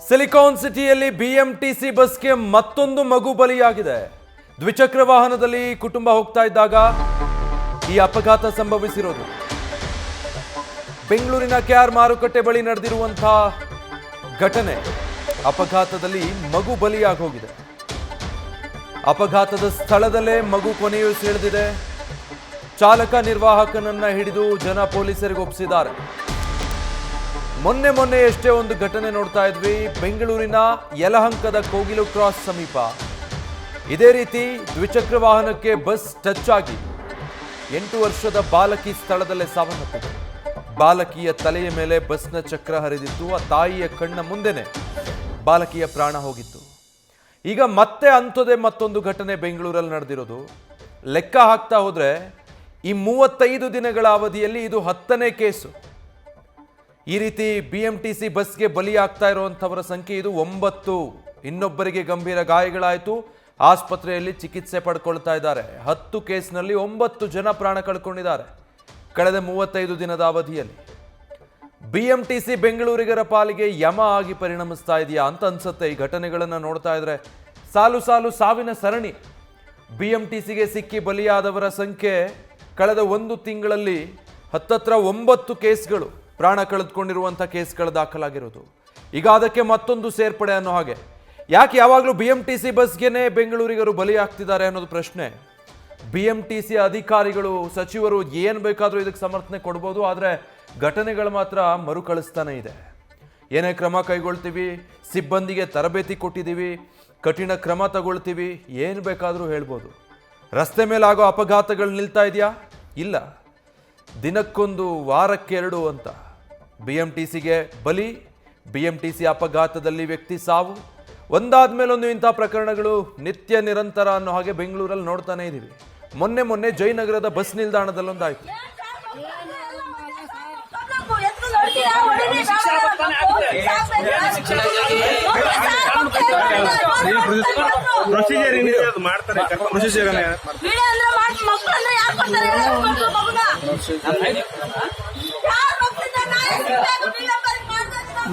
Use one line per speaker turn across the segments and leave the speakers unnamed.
Silicon ಸಿಟಿಯಲ್ಲಿ BMTC ಬಸ್ಗೆ ಮತ್ತೊಂದು ಮಗು ಬಲಿಯಾಗಿದೆ. ದ್ವಿಚಕ್ರ ವಾಹನದಲ್ಲಿ ಕುಟುಂಬ ಹೋಗ್ತಾ ಇದ್ದಾಗ ಈ ಅಪಘಾತ ಸಂಭವಿಸಿರೋದು. ಬೆಂಗಳೂರಿನ ಕೆಆರ್ ಮಾರುಕಟ್ಟೆ ಬಳಿ ನಡೆದಿರುವಂತಹ ಘಟನೆ. ಅಪಘಾತದಲ್ಲಿ ಮಗು ಬಲಿಯಾಗಿ ಹೋಗಿದೆ. ಅಪಘಾತದ ಸ್ಥಳದಲ್ಲೇ ಮಗು ಕೊನೆಯುಸಿರೆಳೆದಿದೆ. ಚಾಲಕ ನಿರ್ವಾಹಕನನ್ನ ಹಿಡಿದು ಜನ ಪೊಲೀಸರಿಗೆ ಒಪ್ಪಿಸಿದ್ದಾರೆ. ಮೊನ್ನೆ ಎಷ್ಟೇ ಒಂದು ಘಟನೆ ನೋಡ್ತಾ ಇದ್ವಿ. ಬೆಂಗಳೂರಿನ ಯಲಹಂಕದ ಕೋಗಿಲು ಕ್ರಾಸ್ ಸಮೀಪ ಇದೇ ರೀತಿ ದ್ವಿಚಕ್ರ ವಾಹನಕ್ಕೆ ಬಸ್ ಟಚ್ ಆಗಿ 8 ವರ್ಷದ ಬಾಲಕಿ ಸ್ಥಳದಲ್ಲೇ ಸಾವನ್ನಪ್ಪಿದೆ. ಬಾಲಕಿಯ ತಲೆಯ ಮೇಲೆ ಬಸ್ನ ಚಕ್ರ ಹರಿದಿತ್ತು. ಆ ತಾಯಿಯ ಕಣ್ಣ ಮುಂದೆನೆ ಬಾಲಕಿಯ ಪ್ರಾಣ ಹೋಗಿತ್ತು. ಈಗ ಮತ್ತೆ ಅಂಥದ್ದೇ ಮತ್ತೊಂದು ಘಟನೆ ಬೆಂಗಳೂರಲ್ಲಿ ನಡೆದಿರೋದು. ಲೆಕ್ಕ ಹಾಕ್ತಾ ಹೋದ್ರೆ ಈ 35 ದಿನಗಳ ಅವಧಿಯಲ್ಲಿ ಇದು 10ನೇ ಕೇಸು. ಈ ರೀತಿ ಬಿಎಂಟಿಸಿ ಬಸ್ಗೆ ಬಲಿಯಾಗ್ತಾ ಇರುವಂಥವರ ಸಂಖ್ಯೆ ಇದು 9. ಇನ್ನೊಬ್ಬರಿಗೆ ಗಂಭೀರ ಗಾಯಗಳಾಯಿತು. ಆಸ್ಪತ್ರೆಯಲ್ಲಿ ಚಿಕಿತ್ಸೆ ಪಡ್ಕೊಳ್ತಾ ಇದ್ದಾರೆ. 10 ಕೇಸ್ನಲ್ಲಿ 9 ಜನ ಪ್ರಾಣ ಕಳ್ಕೊಂಡಿದ್ದಾರೆ ಕಳೆದ 35 ದಿನದ ಅವಧಿಯಲ್ಲಿ. ಬಿಎಂಟಿಸಿ ಬೆಂಗಳೂರಿಗರ ಪಾಲಿಗೆ ಯಮ ಆಗಿ ಪರಿಣಮಿಸ್ತಾ ಇದೆಯಾ ಅಂತ ಅನ್ಸುತ್ತೆ. ಈ ಘಟನೆಗಳನ್ನು ನೋಡ್ತಾ ಇದ್ರೆ ಸಾಲು ಸಾವಿನ ಸರಣಿ. ಬಿಎಂಟಿಸಿಗೆ ಸಿಕ್ಕಿ ಬಲಿಯಾದವರ ಸಂಖ್ಯೆ ಕಳೆದ 1 ತಿಂಗಳಲ್ಲಿ ಹತ್ತತ್ರ 9 ಕೇಸ್ಗಳು, ಪ್ರಾಣ ಕಳೆದುಕೊಂಡಿರುವಂಥ ಕೇಸ್ಗಳು ದಾಖಲಾಗಿರೋದು. ಈಗ ಅದಕ್ಕೆ ಮತ್ತೊಂದು ಸೇರ್ಪಡೆ ಅನ್ನೋ ಹಾಗೆ. ಯಾಕೆ ಯಾವಾಗಲೂ ಬಿಎಂಟಿಸಿ ಬಸ್ಗೆನೆ ಬೆಂಗಳೂರಿಗರು ಬಲಿಯಾಗ್ತಿದ್ದಾರೆ ಅನ್ನೋದು ಪ್ರಶ್ನೆ. ಬಿಎಂಟಿಸಿ ಅಧಿಕಾರಿಗಳು, ಸಚಿವರು ಏನು ಬೇಕಾದರೂ ಇದಕ್ಕೆ ಸಮರ್ಥನೆ ಕೊಡ್ಬೋದು. ಆದರೆ ಘಟನೆಗಳು ಮಾತ್ರ ಮರುಕಳಿಸ್ತಾನೆ ಇದೆ. ಏನೇ ಕ್ರಮ ಕೈಗೊಳ್ತೀವಿ, ಸಿಬ್ಬಂದಿಗೆ ತರಬೇತಿ ಕೊಟ್ಟಿದ್ದೀವಿ, ಕಠಿಣ ಕ್ರಮ ತಗೊಳ್ತೀವಿ, ಏನು ಬೇಕಾದರೂ ಹೇಳ್ಬೋದು. ರಸ್ತೆ ಮೇಲೆ ಆಗೋ ಅಪಘಾತಗಳು ನಿಲ್ತಾ ಇದೆಯಾ? ಇಲ್ಲ. ದಿನಕ್ಕೊಂದು, ವಾರಕ್ಕೆ 2 ಅಂತ ಬಿಎಂಟಿಸಿಗೆ ಬಲಿ, ಬಿಎಂಟಿಸಿ ಅಪಘಾತದಲ್ಲಿ ವ್ಯಕ್ತಿ ಸಾವು, ಒಂದಾದ್ಮೇಲೊಂದು ಇಂಥ ಪ್ರಕರಣಗಳು ನಿತ್ಯ ನಿರಂತರ ಅನ್ನೋ ಹಾಗೆ ಬೆಂಗಳೂರಲ್ಲಿ ನೋಡ್ತಾನೆ ಇದ್ದೀವಿ. ಮೊನ್ನೆ ಜಯನಗರದ ಬಸ್ ನಿಲ್ದಾಣದಲ್ಲೊಂದಾಯ್ತು.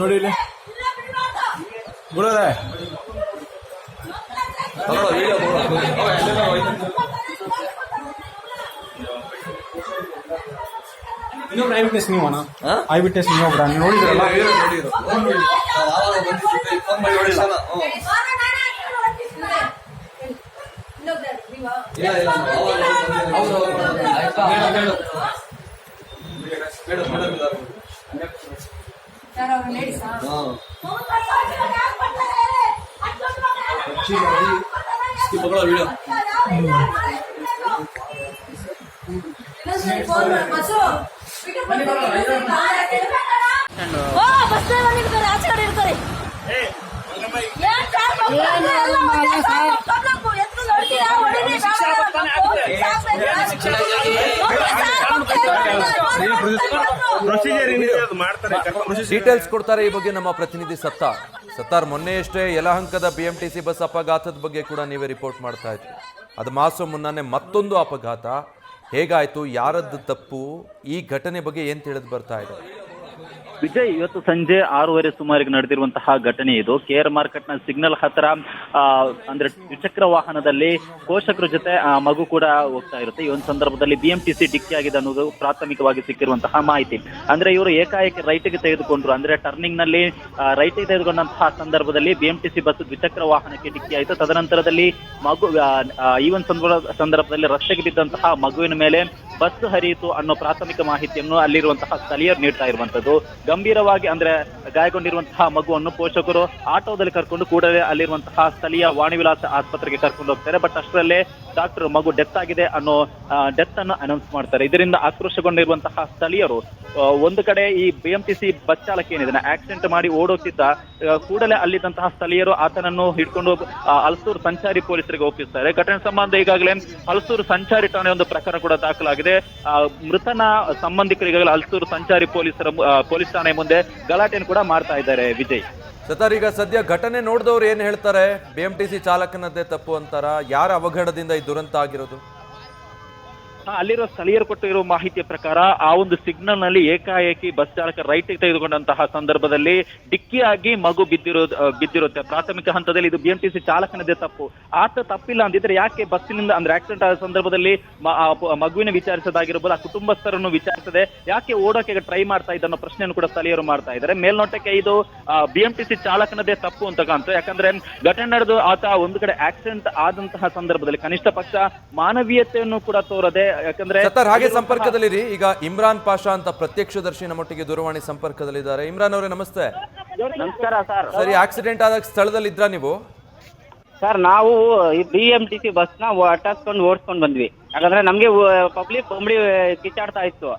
ನೋಡಿ ಇನ್ನೊಬ್ರು ಐ ವಿಟ್ನೆಸ್ ನೀವು ಐ ವಿಟ್ನೆಸ್ ನೀವು ಒಬ್ರ ನೋಡಿದ್ರಲ್ಲ.
ಡೀಟೇಲ್ಸ್ ಕೊಡ್ತಾರೆ ಈ ಬಗ್ಗೆ ನಮ್ಮ ಪ್ರತಿನಿಧಿ ಸತ್ತಾರ್. ಮೊನ್ನೆಯಷ್ಟೇ ಯಲಹಂಕದ ಬಿಎಂಟಿಸಿ ಬಸ್ ಅಪಘಾತದ ಬಗ್ಗೆ ಕೂಡ ನೀವೇ ರಿಪೋರ್ಟ್ ಮಾಡ್ತಾ ಇದ್ರಿ. ಅದು ಮಾಸೋ ಮುನ್ನಾನೆ ಮತ್ತೊಂದು ಅಪಘಾತ. ಹೇಗಾಯ್ತು, ಯಾರದ್ದು ತಪ್ಪು, ಈ ಘಟನೆ ಬಗ್ಗೆ ಏನ್ ತಿಳಿದು ಬರ್ತಾ ಇದೆ?
ವಿಜಯ್, ಇವತ್ತು ಸಂಜೆ 6:30 ಸುಮಾರಿಗೆ ನಡೆದಿರುವಂತಹ ಘಟನೆ ಇದು. ಕೆಆರ್ ಮಾರ್ಕೆಟ್ ನ ಸಿಗ್ನಲ್ ಹತ್ರ ಅಂದ್ರೆ ದ್ವಿಚಕ್ರ ವಾಹನದಲ್ಲಿ ಪೋಷಕರ ಜೊತೆ ಮಗು ಕೂಡ ಹೋಗ್ತಾ ಇರುತ್ತೆ. ಈ ಒಂದು ಸಂದರ್ಭದಲ್ಲಿ ಬಿಎಂಟಿಸಿ ಡಿಕ್ಕಿ ಆಗಿದೆ ಅನ್ನೋದು ಪ್ರಾಥಮಿಕವಾಗಿ ಸಿಕ್ಕಿರುವಂತಹ ಮಾಹಿತಿ. ಅಂದ್ರೆ ಇವರು ಏಕಾಏಕಿ ರೈಟ್ಗೆ ತೆಗೆದುಕೊಂಡ್ರು. ಅಂದ್ರೆ ಟರ್ನಿಂಗ್ ನಲ್ಲಿ ರೈಟ್ಗೆ ತೆಗೆದುಕೊಂಡಂತಹ ಸಂದರ್ಭದಲ್ಲಿ ಬಿಎಂಟಿಸಿ ಬಸ್ ದ್ವಿಚಕ್ರ ವಾಹನಕ್ಕೆ ಡಿಕ್ಕಿ ಆಯಿತು. ತದನಂತರದಲ್ಲಿ ಮಗು ಈ ಒಂದು ಸಂದರ್ಭದಲ್ಲಿ ರಸ್ತೆಗೆ ಬಿದ್ದಂತಹ ಮಗುವಿನ ಮೇಲೆ ಬಸ್ ಹರಿಯಿತು ಅನ್ನೋ ಪ್ರಾಥಮಿಕ ಮಾಹಿತಿಯನ್ನು ಅಲ್ಲಿರುವಂತಹ ಸ್ಥಳೀಯರು ನೀಡ್ತಾ ಇರುವಂತದ್ದು. ಗಂಭೀರವಾಗಿ ಅಂದ್ರೆ ಗಾಯಗೊಂಡಿರುವಂತಹ ಮಗುವನ್ನು ಪೋಷಕರು ಆಟೋದಲ್ಲಿ ಕರ್ಕೊಂಡು ಕೂಡಲೇ ಅಲ್ಲಿರುವಂತಹ ಸ್ಥಳೀಯ ವಾಣಿವಿಲಾಸ ಆಸ್ಪತ್ರೆಗೆ ಕರ್ಕೊಂಡು ಹೋಗ್ತಾರೆ. ಬಟ್ ಅಷ್ಟರಲ್ಲೇ ಡಾಕ್ಟರ್ ಮಗು ಡೆತ್ ಆಗಿದೆ ಅನ್ನೋ ಡೆತ್ ಅನ್ನು ಅನೌನ್ಸ್ ಮಾಡ್ತಾರೆ. ಇದರಿಂದ ಆಕ್ರೋಶಗೊಂಡಿರುವಂತಹ ಸ್ಥಳೀಯರು ಒಂದು ಕಡೆ ಈ ಬಿಎಂಟಿಸಿ ಬಸ್ ಚಾಲಕ ಏನಿದೆ ಆಕ್ಸಿಡೆಂಟ್ ಮಾಡಿ ಓಡೋಗ್ತಿದ್ದ ಕೂಡಲೇ ಅಲ್ಲಿದ್ದಂತಹ ಸ್ಥಳೀಯರು ಆತನನ್ನು ಹಿಡ್ಕೊಂಡು ಹಲಸೂರು ಸಂಚಾರಿ ಪೊಲೀಸರಿಗೆ ಒಪ್ಪಿಸ್ತಾರೆ. ಘಟನೆ ಸಂಬಂಧ ಈಗಾಗಲೇ ಹಲಸೂರು ಸಂಚಾರಿ ಠಾಣೆ ಒಂದು ಪ್ರಕರಣ ಕೂಡ ದಾಖಲಾಗಿದೆ. ಮೃತನ ಸಂಬಂಧಿಕರಿಗಾಗಲೇ ಹಲಸೂರು ಸಂಚಾರಿ ಪೊಲೀಸ್ ಠಾಣೆ ಮುಂದೆ ಗಲಾಟೆಯನ್ನು ಕೂಡ ಮಾಡ್ತಾ ಇದ್ದಾರೆ. ವಿಜಯ್,
ಸತಾರ್, ಈಗ ಸದ್ಯ ಘಟನೆ ನೋಡಿದವ್ರು ಏನ್ ಹೇಳ್ತಾರೆ? ಬಿಎಂಟಿಸಿ ಚಾಲಕನದ್ದೇ ತಪ್ಪು ಅಂತಾರ? ಯಾರ ಅವಘಡದಿಂದ ಈ ದುರಂತ ಆಗಿರೋದು?
ಅಲ್ಲಿರೋ ಸ್ಥಳೀಯರು ಕೊಟ್ಟಿರೋ ಮಾಹಿತಿಯ ಪ್ರಕಾರ ಆ ಒಂದು ಸಿಗ್ನಲ್ ನಲ್ಲಿ ಏಕಾಏಕಿ ಬಸ್ ಚಾಲಕ ರೈಟ್ ತೆಗೆದುಕೊಂಡಂತಹ ಸಂದರ್ಭದಲ್ಲಿ ಡಿಕ್ಕಿಯಾಗಿ ಮಗು ಬಿದ್ದಿರುತ್ತೆ. ಪ್ರಾಥಮಿಕ ಹಂತದಲ್ಲಿ ಇದು BMTC ಚಾಲಕನದೇ ತಪ್ಪು. ಆತ ತಪ್ಪಿಲ್ಲ ಅಂದಿದ್ರೆ ಯಾಕೆ ಬಸ್ಸಿನಿಂದ ಅಂದ್ರೆ ಆಕ್ಸಿಡೆಂಟ್ ಆದ ಸಂದರ್ಭದಲ್ಲಿ ಮಗುವಿನ ವಿಚಾರಿಸೋದಾಗಿರ್ಬೋದು, ಆ ಕುಟುಂಬಸ್ಥರನ್ನು ವಿಚಾರಿಸದೆ ಯಾಕೆ ಓಡೋಕೆ ಟ್ರೈ ಮಾಡ್ತಾ ಇದ್ದ ಅನ್ನೋ ಪ್ರಶ್ನೆಯನ್ನು ಕೂಡ ಸ್ಥಳೀಯರು ಮಾಡ್ತಾ ಇದ್ದಾರೆ. ಮೇಲ್ನೋಟಕ್ಕೆ ಇದು BMTC ಚಾಲಕನದೇ ತಪ್ಪು ಅಂತ ಕಾಣ್ತು. ಯಾಕಂದ್ರೆ ಘಟನೆ ನಡೆದು ಆತ ಒಂದು ಕಡೆ ಆಕ್ಸಿಡೆಂಟ್ ಆದಂತಹ ಸಂದರ್ಭದಲ್ಲಿ ಕನಿಷ್ಠ ಪಕ್ಷ ಮಾನವೀಯತೆಯನ್ನು ಕೂಡ ತೋರದೆ, ಯಾಕಂದ್ರೆ
ಸರ್ ಹಾಗೆ ಸಂಪರ್ಕದಲ್ಲಿರಿ. ಈಗ ಇಮ್ರಾನ್ ಪಾಷಾ ಅಂತ ಪ್ರತ್ಯಕ್ಷದರ್ಶಿ ನಮ್ಮೊಟ್ಟಿಗೆ ದೂರವಾಣಿ ಸಂಪರ್ಕದಲ್ಲಿದ್ದಾರೆ. ಇಮ್ರಾನ್ ಅವರೇ ನಮಸ್ತೆ.
ನಮಸ್ಕಾರ ಸರ್.
ಸರಿ, ಆಕ್ಸಿಡೆಂಟ್ ಆದ ಸ್ಥಳದಲ್ಲಿ ಇದ್ರಾ ನೀವು?
ಸರ್ ನಾವು ಈ BMTC ಬಸ್ನ ಅಟ್ಟಾಸ್ಕೊಂಡು ಓಡಿಸ್ಕೊಂಡು ಬಂದ್ವಿ. ಯಾಕಂದ್ರೆ ನಮ್ಗೆ ಪಬ್ಲಿಕ್ ಬಂಬಡಿ ಕಿಚ್ಚಾಡ್ತಾ ಇತ್ತು.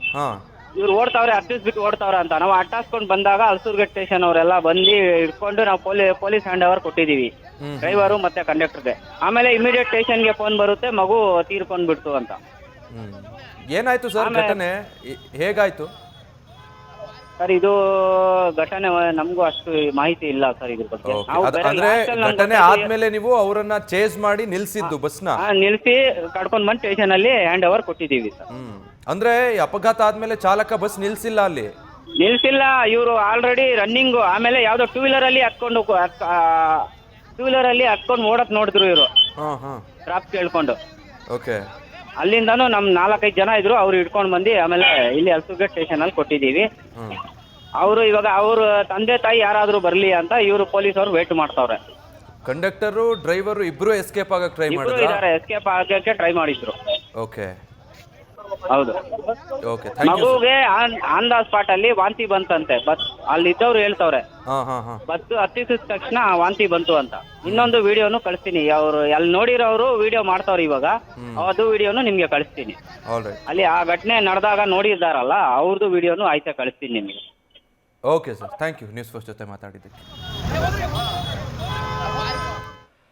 ಇವ್ರು ಓಡ್ತಾವ್ರೆ, ಬಿಟ್ಟು ಓಡ್ತಾವ್ರೆ ಅಂತ ನಾವು ಅಟ್ಟಾಸ್ಕೊಂಡು ಬಂದಾಗ ಹಲ್ಸೂರ್ಗೇಟ್ ಸ್ಟೇಷನ್ ಅವರೆಲ್ಲ ಬಂದು ಇಟ್ಕೊಂಡು ನಾವು ಪೊಲೀಸ್ ಹ್ಯಾಂಡ್ ಓವರ್ ಕೊಟ್ಟಿದೀವಿ, ಡ್ರೈವರು ಮತ್ತೆ ಕಂಡಕ್ಟರ್ಗೆ. ಆಮೇಲೆ ಇಮಿಡಿಯೇಟ್ ಸ್ಟೇಷನ್ಗೆ ಫೋನ್ ಬರುತ್ತೆ, ಮಗು ತೀರ್ಕೊಂಡ್ ಬಿಡ್ತು ಅಂತ.
ಏನಾಯ್ತು ಸರ್ ಘಟನೆ, ಹೇಗಾಯ್ತು
ಸರ್? ಇದು ಘಟನೆ ನಮಗೂ ಅಷ್ಟು ಮಾಹಿತಿ ಇಲ್ಲ ಸರ್ ಇದ್ರ ಬಗ್ಗೆ.
ಅಂದ್ರೆ ಘಟನೆ ಆದ್ಮೇಲೆ ನೀವು ಅವರನ್ನ ಚೇಸ್ ಮಾಡಿ ನಿಲ್ಸಿದ್ದು ಬಸ್ನ?
ನಿಲ್ಸಿ ಕರ್ಕೊಂಡ್ ಬಂದು ಸ್ಟೇಷನ್ ಅಲ್ಲಿ ಹ್ಯಾಂಡ್ ಓವರ್ ಕೊಟ್ಟಿದೀವಿ ಸರ್.
ಅಂದ್ರೆ ಅಪಘಾತ ಆದ್ಮೇಲೆ ಚಾಲಕ ಬಸ್ ನಿಲ್ಸಿಲ್ಲ ಅಲ್ಲಿ?
ನಿಲ್ಸಿಲ್ಲ, ಇವರು ಆಲ್ರೆಡಿ ರನ್ನಿಂಗ್. ಆಮೇಲೆ ಯಾವ್ದೋ ಟೂ ವೀಲರ್ ಅಲ್ಲಿ ಹತ್ಕೊಂಡು ಓಡಕ್ ನೋಡಿದ್ರು ಇವರು, ಟ್ರಾಫ್ ಕೇಳ್ಕೊಂಡು.
ಓಕೆ,
ಅಲ್ಲಿಂದಾನು ನಮ್ 4-5 ಜನ ಇದ್ರು, ಅವ್ರು ಹಿಡ್ಕೊಂಡ್ ಬಂದು ಆಮೇಲೆ ಇಲ್ಲಿ ಹಲ್ಸೂರ್ಗೇಟ್ ಸ್ಟೇಷನ್ ಅಲ್ಲಿ ಕೊಟ್ಟಿದೀವಿ. ಅವರು ಇವಾಗ ಅವ್ರ ತಂದೆ ತಾಯಿ ಯಾರಾದ್ರೂ ಬರ್ಲಿ ಅಂತ ಇವರು ಪೊಲೀಸ್ ಅವರು ವೇಟ್ ಮಾಡ್ತಾವ್ರೆ.
ಕಂಡಕ್ಟರ್ ಡ್ರೈವರ್ ಇಬ್ರು ಎಸ್ಕೇಪ್ ಆಗಕ್ಕೆ ಟ್ರೈ ಮಾಡಿದ್ರು?
ಎಸ್ಕೇಪ್ ಆಗಕ್ಕೆ ಟ್ರೈ ಮಾಡಿದ್ರು.
ಓಕೆ,
ಹೌದು.
ಓಕೆ,
ಮಗುಗೆ ಆನ್ ದ ಸ್ಪಾಟ್ ಅಲ್ಲಿ ವಾಂತಿ ಬಂತಂತೆ. ಬಸ್ ಅಲ್ಲಿ ಇದ್ದವ್ರು ಹೇಳ್ತವ್ರೆ, ಬಸ್ ಹತ್ತಿಸಿದ ತಕ್ಷಣ ವಾಂತಿ ಬಂತು ಅಂತ. ಇನ್ನೊಂದು ವಿಡಿಯೋನು ಕಳಿಸ್ತೀನಿ, ಅವ್ರು ಅಲ್ಲಿ ನೋಡಿರೋರು ವಿಡಿಯೋ ಮಾಡ್ತಾವ್ರೆ ಇವಾಗ, ಅದು ವಿಡಿಯೋನು ನಿಮ್ಗೆ ಕಳಿಸ್ತೀನಿ. ಅಲ್ಲಿ ಆ ಘಟನೆ ನಡೆದಾಗ ನೋಡಿದಾರಲ್ಲ ಅವ್ರದ್ದು ವಿಡಿಯೋನು ಆಯ್ತಾ ಕಳಿಸ್ತೀನಿ ನಿಮಗೆ.
Okay sir, thank you news first ಜೊತೆ ಮಾತಾಡಿದ್ದಕ್ಕೆ.